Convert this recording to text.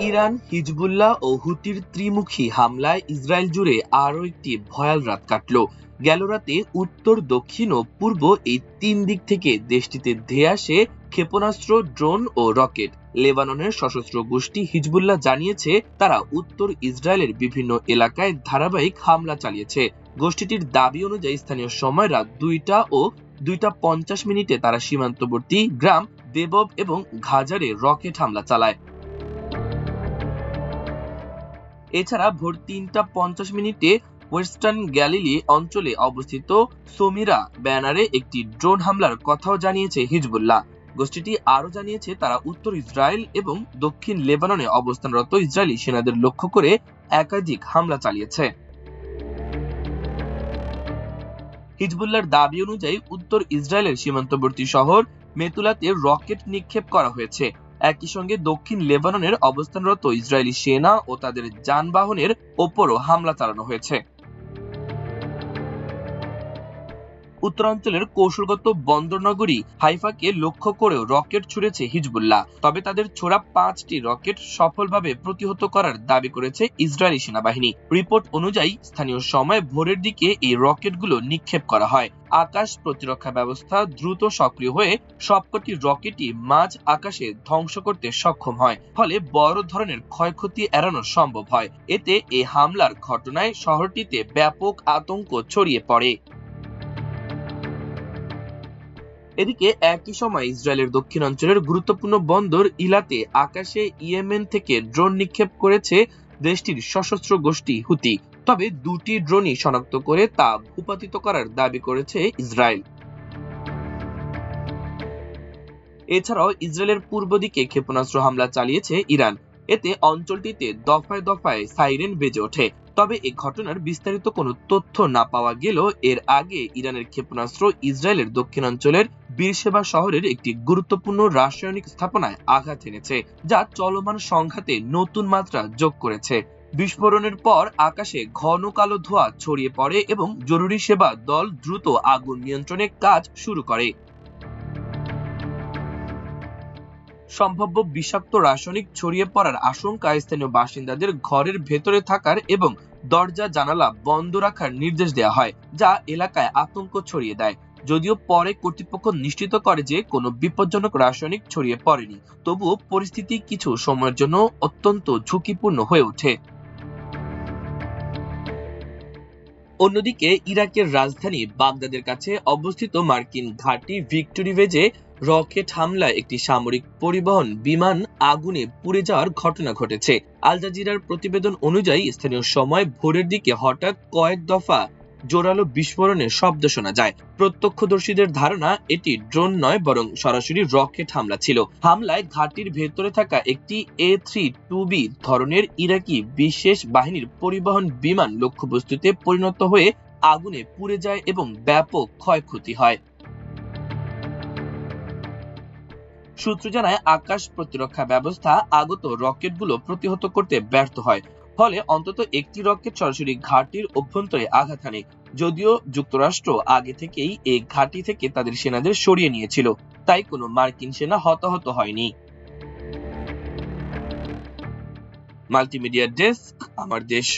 Iran, Hezbollah ও হুতির ত্রিমুখী হামলায় Israel জুড়ে আরও একটি ভয়াল রাত কাটল। গেল রাতে উত্তর, দক্ষিণ ও পূর্ব এই তিন দিক থেকে দেশটিতে ধেয়ে আসে ক্ষেপণাস্ত্র, ড্রোন ও রকেট। লেবাননের সশস্ত্র গোষ্ঠী হিজবুল্লাহ জানিয়েছে তারা উত্তর ইসরায়েলের বিভিন্ন এলাকায় ধারাবাহিক হামলা চালিয়েছে। গোষ্ঠীটির দাবি অনুযায়ী স্থানীয় সময় রাত 2টা ও 2টা 50 তারা সীমান্তবর্তী গ্রাম দেবব এবং ঘাজারে রকেট হামলা চালায়। এছাড়া ভোর 3টা 50 ওয়েস্টার্ন গ্যালিলি অঞ্চলে অবস্থিত সোমিরা ব্যানারে একটি ড্রোন হামলার কথাও জানিয়েছে হিজবুল্লাহ। গোষ্ঠীটি আরও জানিয়েছে তারা উত্তর ইসরায়েল এবং দক্ষিণ লেবাননে অবস্থানরত ইসরায়েলি সেনাদের লক্ষ্য করে একাধিক হামলা চালিয়েছে। হিজবুল্লাহর দাবি অনুযায়ী উত্তর ইসরায়েলের সীমান্তবর্তী শহর মেতুলাতে রকেট নিক্ষেপ করা হয়েছে। একই সঙ্গে দক্ষিণ লেবাননের অবস্থানরত ইসরায়েলি সেনা ও তাদের যানবাহনের ওপরও হামলা চালানো হয়েছে। উত্তরাঞ্চলের কৌশলগত বন্দরনগরী হাইফাকে লক্ষ্য করেও রকেট ছুড়েছে হিজবুল্লাহ। তবে তাদের ছোড়া 5টি রকেট সফলভাবে প্রতিহত করার দাবি করেছে ইসরায়েলি সেনাবাহিনী। রিপোর্ট অনুযায়ী স্থানীয় সময় ভোরের দিকে এই রকেটগুলো নিক্ষেপ করা হয়। আকাশ প্রতিরক্ষা ব্যবস্থা দ্রুত সক্রিয় হয়ে সবকটি রকেটই মাঝ আকাশে ধ্বংস করতে সক্ষম হয়, ফলে বড় ধরনের ক্ষয়ক্ষতি এড়ানো সম্ভব হয়। এতে এই হামলার ঘটনায় শহরটিতে ব্যাপক আতঙ্ক ছড়িয়ে পড়ে। এদিকে একই সময় ইসরায়েলের দক্ষিণাঞ্চলের গুরুত্বপূর্ণ বন্দর ইলাতে আকাশে ইয়েমেন থেকে ড্রোন নিক্ষেপ করেছে দেশটির সশস্ত্র গোষ্ঠী হুতি। তবে 2টি ড্রোনই শনাক্ত করে তা ভূপাতিত করার দাবি করেছে ইসরায়েল। এছাড়াও ইসরায়েলের পূর্ব দিকে ক্ষেপণাস্ত্র হামলা চালিয়েছে ইরান। এতে অঞ্চলটিতে দফায় দফায় সাইরেন বেজে ওঠে। তবে এই ঘটনার বিস্তারিত কোনো তথ্য না পাওয়া গেলেও এর আগে ইরানের ক্ষেপণাস্ত্র ইসরায়েলের দক্ষিণাঞ্চলের বীরশেবা শহরের একটি গুরুত্বপূর্ণ রাসায়নিক স্থাপনায় আঘাত এনেছে, যা চলমান সংঘাতে নতুন মাত্রা যোগ করেছে। বিস্ফোরণের পর আকাশে ঘন কালো ধোঁয়া ছড়িয়ে পড়ে এবং জরুরি সেবা দল দ্রুত আগুন নিয়ন্ত্রণে কাজ শুরু করে। সম্ভাব্য বিষাক্ত রাসায়নিক ছড়িয়ে পড়ার আশঙ্কায় স্থানীয় বাসিন্দাদের ঘরের ভেতরে থাকার এবং দরজা জানালা বন্ধ রাখার নির্দেশ দেওয়া হয়, যা এলাকায় আতঙ্ক ছড়িয়ে দেয়। যদিও পরে কর্তৃপক্ষ নিশ্চিত করে যে কোনো বিপজ্জনক রাসায়নিক ছড়িয়ে পড়েনি, তবুও পরিস্থিতি কিছু সময়ের জন্য অত্যন্ত ঝুঁকিপূর্ণ হয়ে ওঠে। অন্যদিকে ইরাকের রাজধানী বাগদাদের কাছে অবস্থিত মার্কিন ঘাঁটি ভিক্টোরি বেজে রকেট হামলায় একটি সামরিক পরিবহন বিমান আগুনে পুড়ে যাওয়ার ঘটনা ঘটেছে। আল জাজিরার প্রতিবেদন অনুযায়ী স্থানীয় সময় ভোরের দিকে হঠাৎ কয়েক দফা জোরালো বিস্ফোরণের শব্দ শোনা যায়। প্রত্যক্ষদর্শীদের ধারণা এটি ড্রোন নয় বরং সরাসরি রকেট হামলা ছিল। হামলায় ঘাঁটির ভেতরে থাকা একটি A-320B ধরনের ইরাকি বিশেষ বাহিনীর পরিবহন বিমান লক্ষ্যবস্তুতে পরিণত হয়ে আগুনে পুড়ে যায় এবং ব্যাপক ক্ষয়ক্ষতি হয়। সূত্র জানায় আকাশ প্রতিরক্ষা ব্যবস্থা আগত রকেটগুলো প্রতিহত করতে ব্যর্থ হয়, ফলে অন্তত একটি রকেট সরাসরি ঘাঁটির অভ্যন্তরে আঘাত হানে। যদিও যুক্তরাষ্ট্র আগে থেকেই এই ঘাঁটি থেকে তাদের সেনাদের সরিয়ে নিয়েছিল, তাই কোনো মার্কিন সেনা হতাহত হয়নি। মাল্টিমিডিয়া ডেস্ক, আমার দেশ।